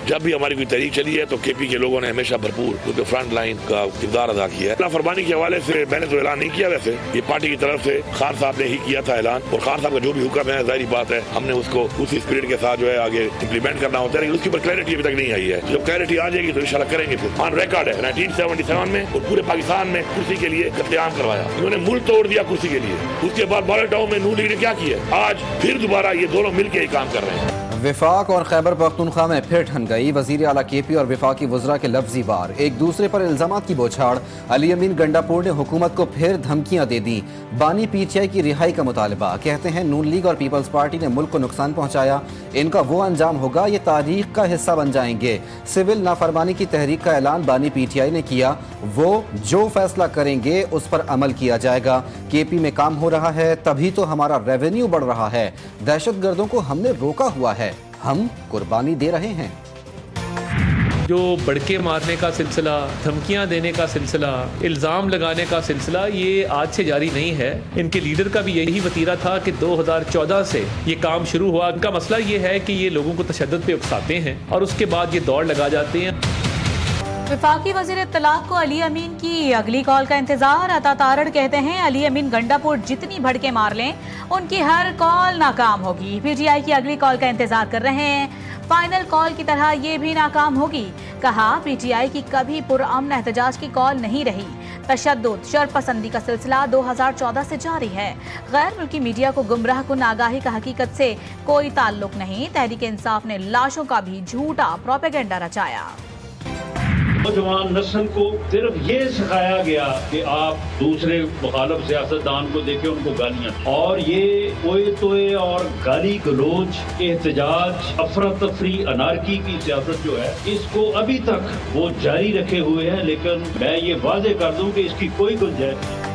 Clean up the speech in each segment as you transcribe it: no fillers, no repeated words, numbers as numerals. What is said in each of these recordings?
जब भी हमारी कोई तहरीक चली है तो KP के लोगों ने हमेशा भरपूर फ्रंट लाइन का किरदार अदा किया है। नाफरमानी के हवाले से मैंने तो ऐलान नहीं किया, वैसे ये पार्टी की तरफ से खान साहब ने ही किया था ऐलान, और खान साहब का जो भी हुक्म है जाहिर बात है हमने उसको उसी स्पिरिट के साथ जो है आगे इम्प्लीमेंट करना होता है, लेकिन उसके ऊपर क्लैरिटी अभी तक नहीं आई है। जब क्लैरिटी आ जाएगी तो इंशाल्लाह करेंगे। फिर ऑन रिकॉर्ड है 1977 में और पूरे पाकिस्तान में कुर्सी के लिए कत्लेआम करवाया, उन्होंने मुल्क तोड़ दिया कुर्सी के लिए। उसके बाद बॉर्डर टाउन में नून लीग ने क्या किया, आज फिर दोबारा ये दोनों मिलकर ही काम कर रहे हैं। विफाक और खैबर पख्तूनख्वा में फिर ठन गई वज़ीर आला KP और विफाकी वज़रा के लफ्जी वार, एक दूसरे पर इल्जामात की बौछार। अली अमीन गंडापुर ने हुकूमत को फिर धमकियां दे दी। बानी PTI की रिहाई का मुतालबा, कहते हैं नून लीग और पीपल्स पार्टी ने मुल्क को नुकसान पहुंचाया, इनका वो अंजाम होगा ये तारीख का हिस्सा बन जाएंगे। सिविल नाफरमानी की तहरीक का ऐलान बानी PTI ने किया, वो जो फैसला करेंगे उस पर अमल किया जाएगा। KP में काम हो रहा है तभी तो हमारा रेवेन्यू बढ़ रहा है, दहशत गर्दों को हमने रोका हुआ है, हम कुर्बानी दे रहे हैं। जो बड़के मारने का सिलसिला, धमकियां देने का सिलसिला, इल्ज़ाम लगाने का सिलसिला ये आज से जारी नहीं है। इनके लीडर का भी यही वतीरा था कि 2014 से ये काम शुरू हुआ। इनका मसला ये है कि ये लोगों को तशद्दुद पे उकसाते हैं और उसके बाद ये दौड़ लगा जाते हैं। वफाकी वज़ीर इत्तलाक़ को अली अमीन की अगली कॉल का इंतजार। अता तारड़ कहते हैं अली अमीन गंडापुर जितनी भड़के मार लें उनकी हर कॉल नाकाम होगी। PTI की अगली कॉल का इंतजार कर रहे हैं, फाइनल कॉल की तरह ये भी नाकाम होगी। कहा PTI की कभी पुरअमन एहतजाज की कॉल नहीं रही। तशद्दुद शरपसंदी का सिलसिला 2014 से जारी है। गैर मुल्की मीडिया को गुमराह कुन आगाही का हकीकत से कोई ताल्लुक नहीं। तहरीक इंसाफ ने लाशों का भी झूठा प्रोपेगेंडा रचाया। नौजवान नस्ल को सिर्फ ये सिखाया गया कि आप दूसरे मुखालिफ सियासतदान को देखें, उनको गालियां, और ये ओए तोए और गाली गलोच, एहतजाज, अफरा तफरी, अनारकी की सियासत जो है इसको अभी तक वो जारी रखे हुए हैं। लेकिन मैं ये वाजे कर दूं कि इसकी कोई गुंजाइश नहीं।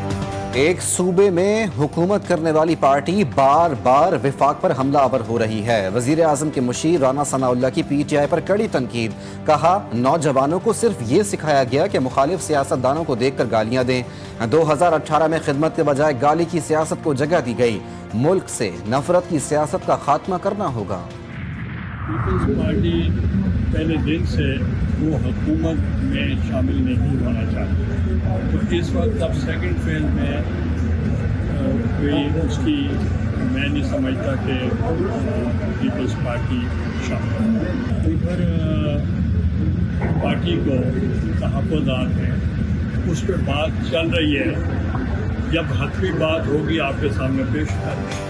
एक सूबे में हुकूमत करने वाली पार्टी बार बार विफाक पर हमलावर हो रही है। वजीर आजम के मुशीर राना सनाउल्लाह की PTI पर कड़ी तनकीद। कहा नौजवानों को सिर्फ ये सिखाया गया कि मुखालिफ सियासतदानों को देखकर गालियां दें। 2018 में खिदमत के बजाय गाली की सियासत को जगह दी गई। मुल्क से नफरत की सियासत का खात्मा करना होगा। पीपल्स पार्टी पहले दिन से वो हुकूमत में शामिल नहीं होना चाहती, तो इस वक्त अब सेकंड फेज में कोई उसकी मैं नहीं समझता कि पीपल्स पार्टी शामिल है। उधर पार्टी को तहफ़्फ़ुज़ात हैं, उस पर बात चल रही है, जब हतमी बात होगी आपके सामने पेश करेंगे।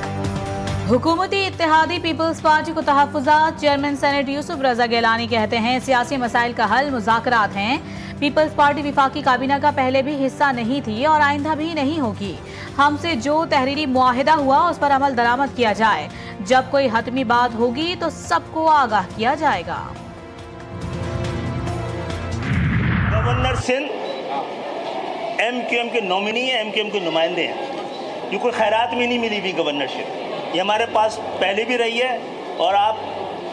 हुकूमती इत्तेहादी पीपल्स पार्टी को तहफ़्फ़ुज़ात। चेयरमैन सेनेट यूसुफ रज़ा गिलानी कहते हैं सियासी मसाइल का हल मुज़ाकरात हैं। पीपल्स पार्टी विफाकी काबीना का पहले भी हिस्सा नहीं थी और आइंदा भी नहीं होगी। हमसे जो तहरीरी मुआहिदा हुआ उस पर अमल दरामद किया जाए। जब कोई हतमी बात होगी तो सबको आगाह किया जाएगा। गवर्नर सिंध MQM के नॉमिनी है, MQM के नुमाइंदे हैं। ये कोई खैरात में नहीं मिली हुई गवर्नरशिप, ये हमारे पास पहले भी रही है। और आप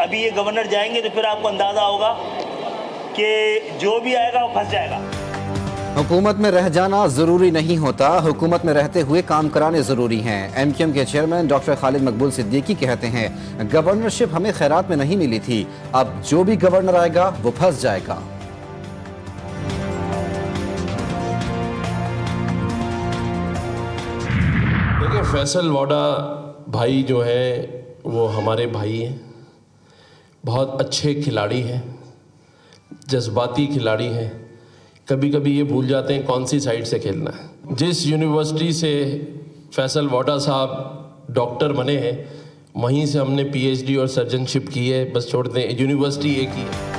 अभी ये गवर्नर जाएंगे तो फिर आपको अंदाज़ा होगा कि जो भी आएगा वो फंस जाएगा। हुकूमत में रह जाना जरूरी नहीं होता, हुकूमत में रहते हुए काम कराने जरूरी हैं। MQM के चेयरमैन डॉक्टर खालिद मकबूल सिद्दीकी कहते हैं गवर्नरशिप हमें खैरात में नहीं मिली थी, अब जो भी गवर्नर आएगा वो फंस जाएगा। देखिए फैसल वाडा भाई जो है वो हमारे भाई हैं, बहुत अच्छे खिलाड़ी हैं, जज्बाती खिलाड़ी हैं। कभी कभी ये भूल जाते हैं कौन सी साइड से खेलना है। जिस यूनिवर्सिटी से फैसल वाडा साहब डॉक्टर बने हैं वहीं से हमने PhD और सर्जनशिप की है, बस छोड़ दें यूनिवर्सिटी एक ही है।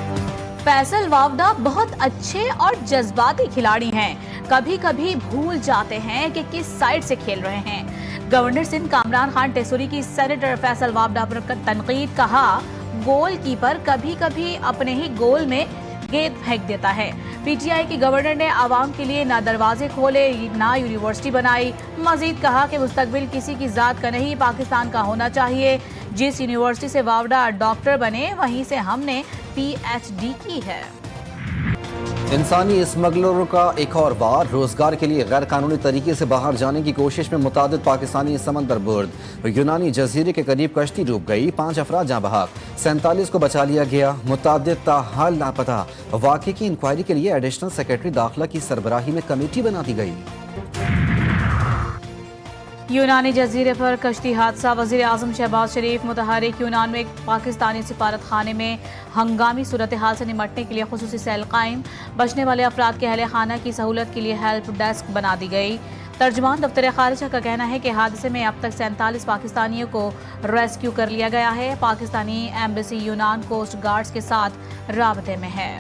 फैसल वावडा बहुत अच्छे और जज्बाती खिलाड़ी हैं, कभी कभी भूल जाते हैं कि किस साइड से खेल रहे हैं। गवर्नर सिंध कामरान खान टेसूरी की सेनेटर फैसल वावडा पर तनकीद। कहा गोलकीपर कभी कभी अपने ही गोल में गेंद फेंक देता है। PTI के गवर्नर ने आवाम के लिए ना दरवाजे खोले ना यूनिवर्सिटी बनाई। मजीद कहा कि मुस्तकबिल किसी की जात का नहीं पाकिस्तान का होना चाहिए। जिस यूनिवर्सिटी से वावडा डॉक्टर बने वहीं से हमने PhD की है। इंसानी स्मगलरों का एक और वार, रोजगार के लिए गैर कानूनी तरीके से बाहर जाने की कोशिश में मुतादिद पाकिस्तानी समंदर बुर्द यूनानी जजीरे के करीब कश्ती डूब गई, 5 अफराद जाँ बहक, 47 को बचा लिया गया, मुतादिद ताहाल लापता। वाक़े की इंक्वायरी के लिए एडिशनल सेक्रेटरी दाखिला की सरबराही में कमेटी बना दी गई। यूनानी जजीरे पर कश्ती हादसा, वज़ीर आज़म शहबाज शरीफ मुतहरिक यूनान में पाकिस्तानी सिफारत खाने में हंगामी सूरत हाल से निमटने के लिए खुसूसी सेल कायम, बचने वाले अफराद के अहले खाना की सहूलत के लिए हेल्प डेस्क बना दी गई। तर्जमान दफ्तर खारिजा का कहना है कि हादसे में अब तक 47 पाकिस्तानियों को रेस्क्यू कर लिया गया है। पाकिस्तानी एम्बेसी यूनान कोस्ट गार्ड्स के साथ राबते में है।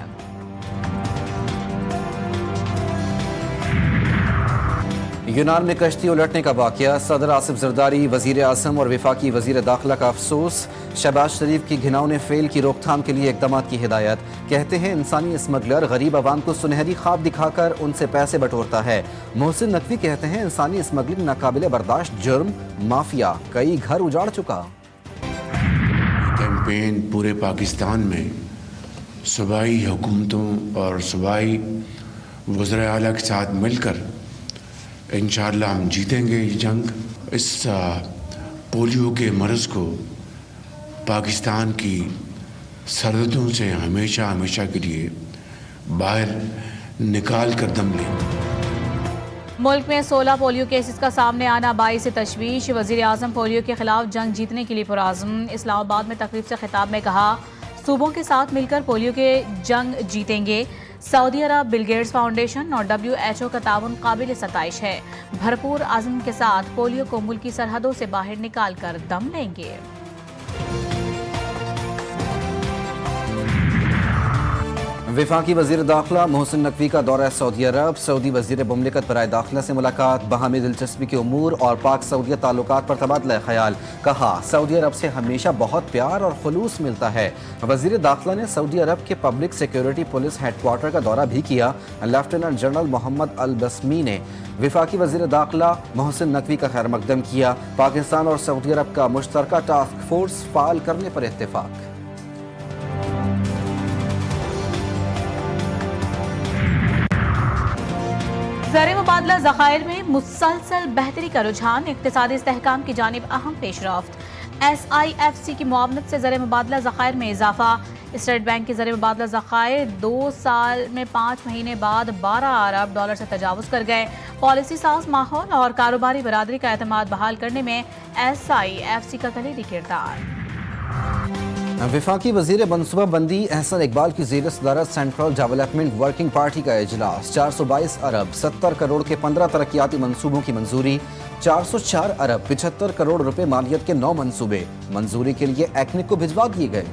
यूनान में कश्ती उलटने का वाक़या, सदर आसिफ जरदारी, वज़ीर आज़म और वफाकी वज़ीर दाखिला का अफसोस। शहबाज शरीफ की घिनौने फेल की रोकथाम के लिए इक़दाम की हिदायत। कहते हैं इंसानी स्मगलर गरीब आवाम को सुनहरी ख्वाब दिखाकर उनसे पैसे बटोरता है। मोहसिन नकवी कहते हैं इंसानी स्मगलिंग नाकाबिले बर्दाश्त जुर्म, माफिया, कई घर उजाड़ चुका। कैंपेन पूरे पाकिस्तान में सूबाई हुकूमतों और सूबाई वज़ीर आला के साथ मिलकर इंशाअल्लाह हम जीतेंगे ये जंग। इस पोलियो के मर्ज़ को पाकिस्तान की सरहदों से हमेशा हमेशा के लिए बाहर निकाल कर दम लें। मुल्क में 16 पोलियो केसेस का सामने आना बाइस तशवीश। वज़ीर आज़म पोलियो के खिलाफ जंग जीतने के लिए पुरआज़म। इस्लामाबाद में तकरीब से खिताब में कहा, सूबों के साथ मिलकर पोलियो के जंग जीतेंगे। सऊदी अरब, बिल गेट्स फाउंडेशन और WHO का ताउन काबिल सताइश है। भरपूर आज़म के साथ पोलियो को मुल्क की सरहदों से बाहर निकाल कर दम लेंगे। वफाकी वज़ीर दाखिला मोहसिन नकवी का दौरा सऊदी अरब, सऊदी वज़ीर मुमलिकत बराए दाखिला से मुलाकात, बाहमी दिलचस्पी के उमूर और पाक सऊदिया ताल्लुकात पर तबादला ख्याल। कहा, सऊदी अरब से हमेशा बहुत प्यार और खुलूस मिलता है। वज़ीर दाखिला ने सऊदी अरब के पब्लिक सिक्योरिटी पुलिस हेडक्वार्टर का दौरा भी किया। लेफ्टिनेंट जनरल मोहम्मद अल बस्मी ने वफाकी वज़ीर दाखिला मोहसिन नकवी का खैर मकदम किया। पाकिस्तान और सऊदी अरब का मुश्तरका टास्क फोर्स फाल करने पर इत्तेफाक। ज़र मुबादला ज़खायर में मुसलसल बेहतरी का रुझान, इक़्तिसादी इस्तेहकाम की जानिब अहम पेशरफ्त। SIFC की मुआवनत से ज़र मुबादला ज़खायर में इजाफा। स्टेट बैंक के ज़र मुबादला ज़खायर 2 साल में 5 महीने बाद $12 अरब से तजावुज़ कर गए। पॉलिसी साज माहौल और कारोबारी बरादरी का एतमाद बहाल करने में SIFC का कलीदी किरदार। वफाकी वज़ीर मनसूबा बंदी एहसन इकबाल की ज़ेर सदारत सेंट्रल डेवलपमेंट वर्किंग पार्टी का इजलास। 422 अरब 70 करोड़ के 15 तरक्याती मनसूबों की मंजूरी। 404 अरब 75 करोड़ रुपए मालियत के 9 मनसूबे मंजूरी के लिए एक्निक को भिजवा दिए गए।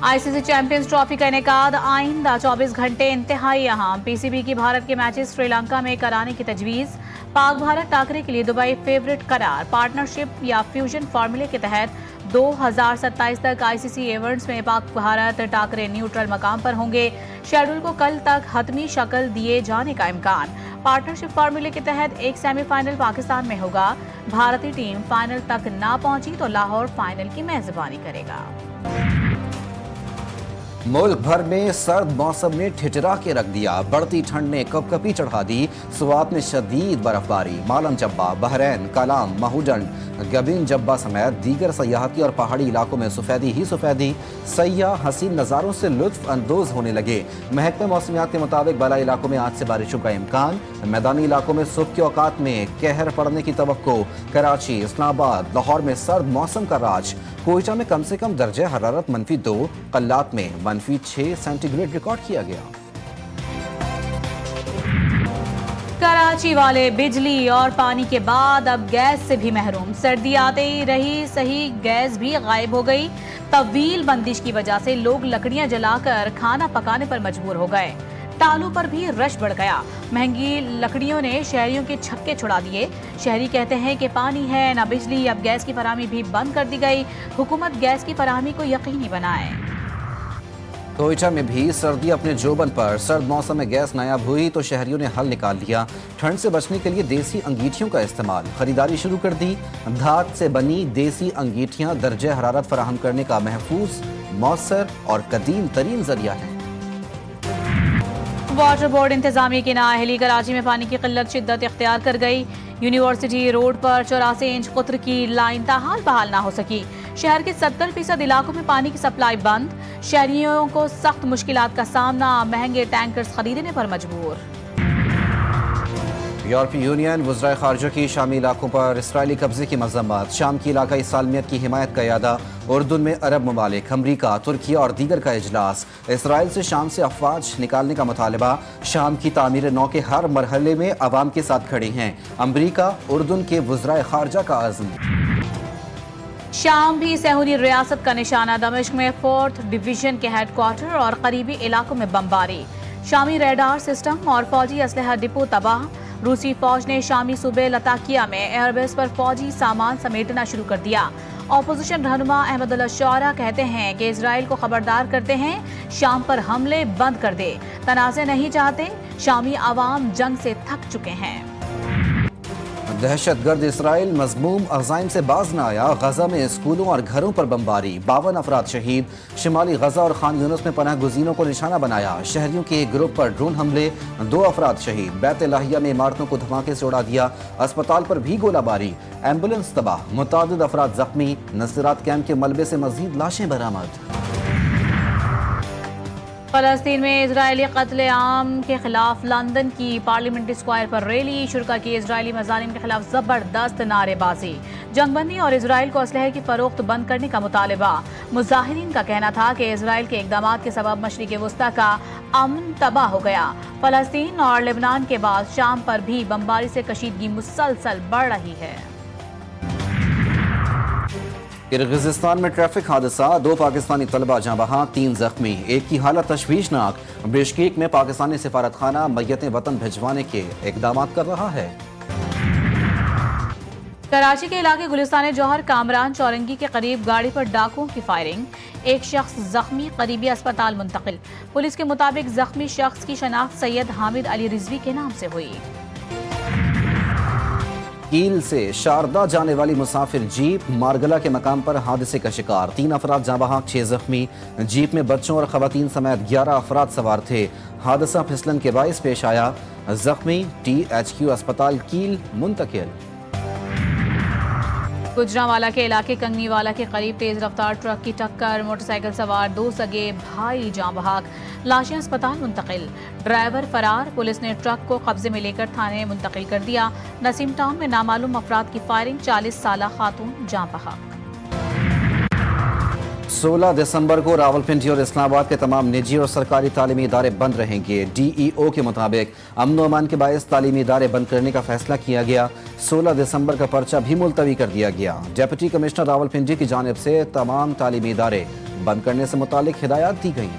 ICC चैंपियंस ट्रॉफी का इनेकाद आइंदा 24 घंटे इंतहाई अहम। PCB की भारत के मैचेस श्रीलंका में कराने की तजवीज़। पाक भारत टाकरे के लिए दुबई फेवरेट करार। पार्टनरशिप या फ्यूजन फार्मूले के तहत 2027 तक ICC इवेंट्स में पाक भारत टाकरे न्यूट्रल मकाम पर होंगे। शेड्यूल को कल तक हतमी शक्ल दिए जाने का इम्कान। पार्टनरशिप फार्मूले के तहत एक सेमीफाइनल पाकिस्तान में होगा। भारतीय टीम फाइनल तक ना पहुंची तो लाहौर फाइनल की मेजबानी करेगा। मुल्क भर में सर्द मौसम ने ठिठुरा के रख दिया। बढ़ती ठंड ने कपकपी चढ़ा दी। सुवात में शदीद बर्फबारी। मालम जब्बा, बहरैन, कलाम, महूजन, गबिन जब्बा समेत दीगर सयाहती और पहाड़ी इलाकों में सफ़ेदी ही सफ़ेदी। सयाह हसीन नज़ारों से लुत्फ अंदोज होने लगे। महकमे मौसमियात के मुताबिक बाला इलाकों में आज से बारिशों का इम्कान। मैदानी इलाकों में सुबह के औकात में कहर पड़ने की तवक्को। कराची, इस्लामाबाद, लाहौर में सर्द मौसम का राज। कोयटा में कम से कम दर्जे हरारत -2, कल्लात में -6 सेंटीग्रेड रिकॉर्ड किया गया। कराची वाले बिजली और पानी के बाद अब गैस से भी महरूम। सर्दी आते ही रही सही गैस भी गायब हो गई। तवील बंदिश की वजह से लोग लकड़ियां जलाकर खाना पकाने पर मजबूर हो गए। टालों पर भी रश बढ़ गया। महंगी लकड़ियों ने शहरियों के छक्के छुड़ा दिए। शहरी कहते हैं कि पानी है ना बिजली। अब गैस की फराहमी भी बंद कर दी गई। हुकूमत गैस की फराहमी को यकीनी बनाए। कोयटा में भी सर्दी अपने जोबन पर। सर्द मौसम में गैस नायाब हुई तो शहरियों ने हल निकाल लिया। ठंड से बचने के लिए देसी अंगीठियों का इस्तेमाल। खरीदारी शुरू कर दी। धात से बनी देसी अंगीठियां दर्जे हरारत फराहम करने का महफूज मौसर और कदीम तरीन जरिया है। वाटर बोर्ड इंतजामिया की नाअहली, कराची में पानी की किल्लत शिद्दत इख्तियार कर गई। यूनिवर्सिटी रोड पर 84 इंच कुत्र की लाइन ताहाल बहाल ना हो सकी। शहर के 70% इलाकों में पानी की सप्लाई बंद। शहरियों को सख्त मुश्किलात का सामना, महंगे टैंकर्स खरीदने पर मजबूर। यूरोपीय यूनियन वज़राए ख़ारजा की शामी इलाकों पर इसराइली कब्जे की मज़म्मत। शाम की इलाकाई सालमियत की हिमायत का यादा। उर्दून में अरब ममालिक, अमरीका, तुर्की और दीगर का इजलास। इसराइल से शाम से अफवाज निकालने का मुतालबा। शाम की तामीर नौ के हर मरहले में अवाम के साथ खड़े हैं अमरीका, उर्दून के वज़राए ख़ारजा का अज़्म। शाम भी सहूनी रियासत का निशाना। दमिश्क में 4th डिवीजन के हेडक्वार्टर और करीबी इलाकों में बमबारी। शामी रेडार सिस्टम और फौजी असलहा डिपो तबाह। रूसी फौज ने शामी सूबे लताकिया में एयरबेस पर फौजी सामान समेटना शुरू कर दिया। ऑपोजिशन रहनुमा अहमदुल्ला शौरा कहते हैं कि इजराइल को खबरदार करते हैं, शाम पर हमले बंद कर दे। तनाज़े नहीं चाहते, शामी आवाम जंग से थक चुके हैं। दहशतगर्द इसराइल मज़मूम अज़ाइम से बाज न आया। गजा में स्कूलों और घरों पर बमबारी। 52 अफराद शहीद। शिमाली गजा और खान यूनुस में पनाह गुज़ीरों को निशाना बनाया। शहरियों के एक ग्रुप पर ड्रोन हमले, 2 अफराद शहीद। बैत लाहिया में इमारतों को धमाके से उड़ा दिया। अस्पताल पर भी गोलाबारी। एम्बुलेंस तबाह, मुतादिद अफराद जख्मी। नसीरात कैंप के मलबे से मजीद लाशें बरामद। फलस्तीन में इजरायली कत्ले आम के खिलाफ लंदन की पार्लियामेंट्री स्क्वायर पर रैली। शुरा की इजरायली मज़ालिम के खिलाफ जबरदस्त नारेबाजी। जंगबंदी और इजराइल को असलहे की फरोख्त बंद करने का मुतालबा। मुजाहिरीन का कहना था कि इजराइल के इकदाम के सबब मशरिक़ वस्ता का अमन तबाह हो गया। फलस्तीन और लेबनान के बाद शाम पर भी बमबारी से कशीदगी मुसलसल बढ़ रही है। किर्गिज़स्तान में ट्रैफिक हादसा, 2 पाकिस्तानी तलबा जाँ बहा, 3 जख्मी। एक की हालत तशवीशनाक। बिश्केक में पाकिस्तानी सिफारत खाना मैयतें वतन भिजवाने के इकदाम कर रहा है। कराची के इलाके गुलिस्तान जौहर कामरान चौरंगी के करीब गाड़ी पर डाकुओं की फायरिंग। एक शख्स जख्मी, करीबी अस्पताल मुंतकिल। पुलिस के मुताबिक जख्मी शख्स की शनाख्त सैयद हामिद अली रिजवी के नाम से हुई। कील से शारदा जाने वाली मुसाफिर जीप मारगला के मकाम पर हादसे का शिकार। 3 अफराद जाँ बहक, 6 जख्मी। जीप में बच्चों और खवातीन समेत 11 अफराद सवार थे। हादसा फिसलन के बायस पेश आया। जख्मी THQ अस्पताल कील मुंतकिल। गुजरांवाला के इलाके कंगनीवाला के करीब तेज रफ्तार ट्रक की टक्कर। मोटरसाइकिल सवार 2 सगे भाई जाँ बहक। लाशें अस्पताल मुंतकिल। ड्राइवर फरार। पुलिस ने ट्रक को कब्जे में लेकर थाने मुंतकिल कर दिया। नसीम टाउन में नामालूम अफराद की फायरिंग, 40 साला खातून जाँ बहक। 16 दिसंबर को रावलपिंडी और इस्लामाबाद के तमाम निजी और सरकारी तालीमी इदारे बंद रहेंगे। DEO के मुताबिक अमन अमान के बायस तालीमी इदारे बंद करने का फैसला किया गया। 16 दिसंबर का पर्चा भी मुलतवी कर दिया गया। डिप्टी कमिश्नर रावलपिंडी की जानिब से तमाम तालीमी इदारे बंद करने से मुतालिक हिदायत दी गई।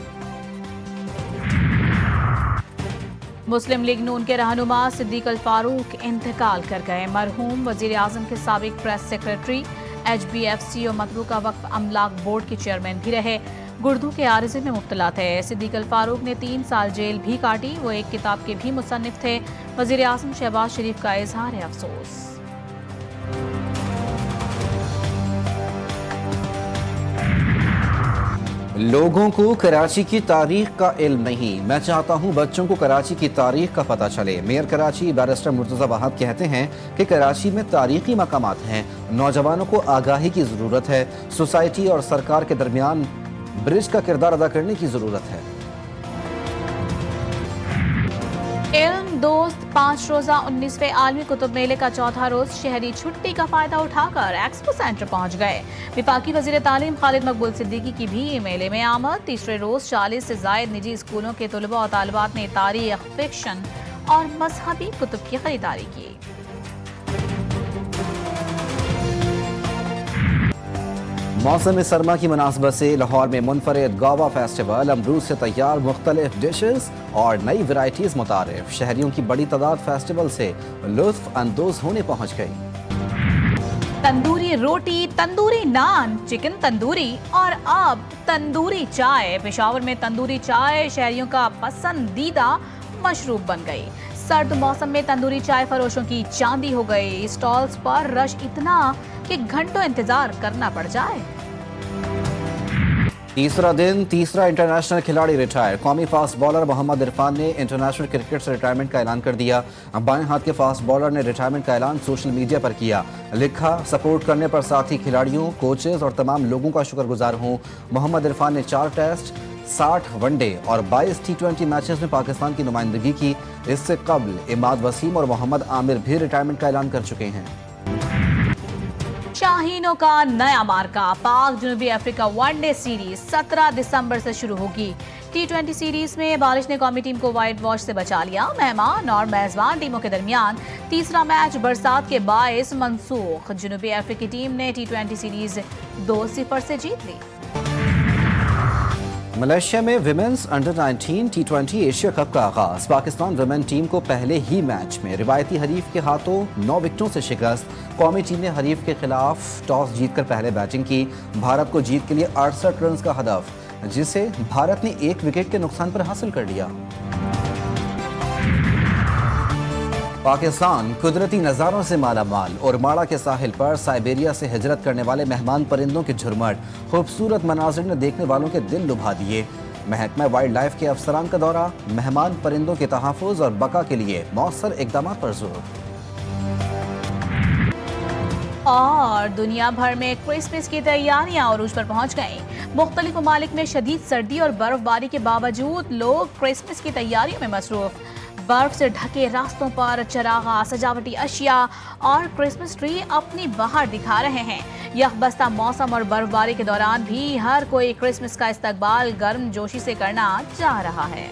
मुस्लिम लीग नून के रहनुमा सिद्दीक अल फारूक इंतकाल कर गए। मरहूम वजीर आजम के साबिक प्रेस सेक्रेटरी, HBFC और मतरूका वक्फ अमलाक बोर्ड के चेयरमैन भी रहे। गुर्दू के आरिज़े में मुब्तला थे। सिद्दीक अल फारूक ने 3 साल जेल भी काटी। वो एक किताब के भी मुसन्निफ थे। वजीर आजम शहबाज शरीफ का इजहार अफसोस। लोगों को कराची की तारीख का इल्म नहीं। मैं चाहता हूं बच्चों को कराची की तारीख का पता चले। मेयर कराची बैरिस्टर मुर्तज़ा वहाब कहते हैं कि कराची में तारीखी मकामात हैं। नौजवानों को आगाही की ज़रूरत है। सोसाइटी और सरकार के दरमियान ब्रिज का किरदार अदा करने की ज़रूरत है। इल्म दोस्त 5 रोज़ा 19वें आलमी कुतुब मेले का चौथा रोज शहरी छुट्टी का फायदा उठाकर एक्सपो सेंटर पहुंच गए। विफाकी वजीर तालीम खालिद मकबूल सिद्दीकी की भी मेले में आमद। तीसरे रोज 40 से जायद निजी स्कूलों के तलबा और तालिबात ने तारीख, फिक्शन और मजहबी कुतुब की खरीदारी की। मौसम सरमा की मुनासबत से लाहौर में मुनफरिद गावा फेस्टिवल, अमरूद से तैयार मुख्तलिफ डिशेस और नई वैरायटीज मुतारिफ। शहरियों की बड़ी तादाद फेस्टिवल से लुत्फ अंदोज होने पहुंच गई। तंदूरी रोटी, तंदूरी नान, चिकन तंदूरी और अब तंदूरी चाय। पेशावर में तंदूरी चाय शहरियों का पसंदीदा मशरूब बन गई। सर्द मौसम में तंदूरी चाय फरोशों की चांदी हो गई। स्टॉल्स पर रश इतना कि घंटों इंतजार करना पड़ जाए। तीसरा दिन तीसरा इंटरनेशनल खिलाड़ी रिटायर। कौमी फास्ट बॉलर मोहम्मद इरफान ने इंटरनेशनल क्रिकेट से रिटायरमेंट का ऐलान कर दिया। बाएं हाथ के फास्ट बॉलर ने रिटायरमेंट का ऐलान सोशल मीडिया पर किया। लिखा, सपोर्ट करने पर साथी खिलाड़ियों, कोचेज और तमाम लोगों का शुक्रगुजार हूं। मोहम्मद इरफान ने 4 टेस्ट, 60 वनडे और 22 T20 मैचेस में पाकिस्तान की नुमाइंदगी की। इससे कबल इमाद वसीम और मोहम्मद आमिर भी रिटायरमेंट का ऐलान कर चुके हैं। शाहीनों का नया मार्का। पाक जनूबी अफ्रीका वनडे सीरीज 17 दिसंबर से शुरू होगी। T20 सीरीज में बारिश ने कौमी टीम को व्हाइट वॉश से बचा लिया। मेहमान और मेजबान टीमों के दरमियान तीसरा मैच बरसात के बायस मनसूख। जनूबी अफ्रीकी टीम ने T20 सीरीज 2-0 से जीत ली। मलेशिया में women's under 19 T20 Asia cup का आगाज। पाकिस्तान विमेन टीम को पहले ही मैच में रिवायती हरीफ के हाथों 9 विकेटों से शिकस्त। कौमी टीम ने हरीफ के खिलाफ टॉस जीतकर पहले बैटिंग की। भारत को जीत के लिए 68 रन का हदफ, जिसे भारत ने 1 विकेट के नुकसान पर हासिल कर लिया। पाकिस्तान कुदरती नज़ारों से मालामाल और माड़ा के साहिल पर साइबेरिया से हिजरत करने वाले मेहमान परिंदों की झुरमट। खूबसूरत मनाजिर ने देखने वालों के दिल लुभा दिए। महकमा वाइल्ड लाइफ के अफसरान का दौरा। मेहमान परिंदों के तहफ़्फ़ुज़ और बका के लिए मौसर इक़दाम पर जोर। और दुनिया भर में क्रिसमस की तैयारियां उरूज पर पहुंच गईं। मुख्तलिफ ममालिक में शदीद सर्दी और बर्फबारी के बावजूद लोग क्रिसमस की तैयारियों में मसरूफ। बर्फ से ढके रास्तों पर चरागा, सजावटी अशिया और क्रिसमस ट्री अपनी बहार दिखा रहे हैं। यकबस्ता मौसम और बर्फबारी के दौरान भी हर कोई क्रिसमस का इस्तकबाल गर्म जोशी से करना चाह रहा है।